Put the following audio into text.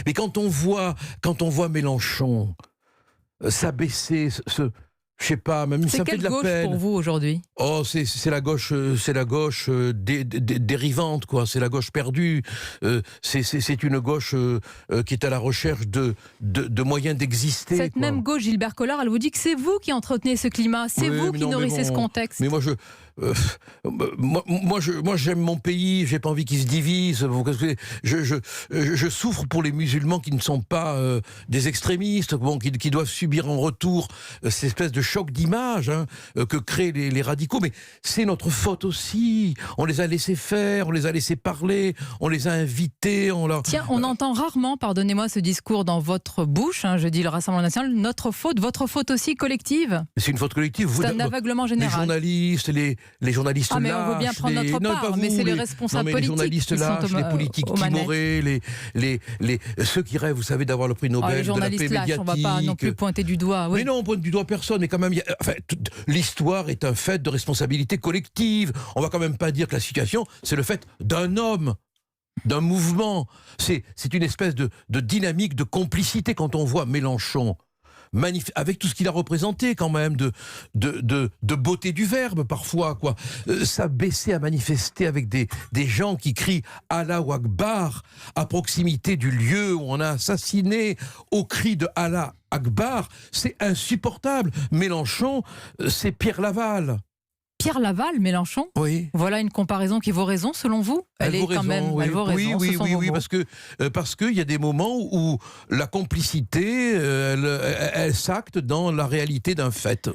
Mais quand on voit Mélenchon s'abaisser, je sais pas, même C'est ça me fait quelle de la gauche peine. pour vous aujourd'hui? Oh, c'est la gauche, dérivante, quoi. C'est la gauche perdue. C'est une gauche qui est à la recherche de moyens d'exister. Cette quoi. même gauche, Gilbert Collard, elle vous dit que c'est vous qui entretenez ce climat, c'est Oui, vous mais qui non, mais nourrissez bon, ce contexte. Mais moi, j'aime mon pays. J'ai pas envie qu'il se divise. Je souffre pour les musulmans qui ne sont pas des extrémistes, bon, qui doivent subir en retour cette espèce de choc d'image que créent les radicaux. Mais c'est notre faute aussi. On les a laissés faire, on les a laissés parler, on les a invités. Tiens, on entend rarement, pardonnez-moi, ce discours dans votre bouche, je dis le Rassemblement national, notre faute, votre faute aussi collective. C'est une faute collective. C'est un aveuglement Les général. journalistes, les journalistes Ah mais on veut bien lâches, prendre notre non, part, pas mais vous, c'est les responsables les politiques journalistes qui lâches, sont les politiques aux manettes. timorés, ceux qui rêvent, vous savez, d'avoir le prix Nobel Les de la paix journalistes lâches, médiatique. on ne va pas non plus pointer du doigt. Oui. Mais non, on pointe du doigt personne. Mais quand même, l'histoire est un fait de responsabilité collective. On va quand même pas dire que la situation, c'est le fait d'un homme, d'un mouvement. C'est une espèce de dynamique, de complicité quand on voit Mélenchon. Avec tout ce qu'il a représenté quand même, de beauté du verbe parfois, quoi. S'abaisser à manifester avec des gens qui crient Allah Akbar à proximité du lieu où on a assassiné au cri de Allah Akbar, c'est insupportable. Mélenchon, c'est Pierre Laval. Pierre Laval, Mélenchon. Oui. Voilà une comparaison qui vaut raison selon vous. Elle vaut raison, oui, parce qu'il y a des moments où la complicité, elle s'acte dans la réalité d'un fait.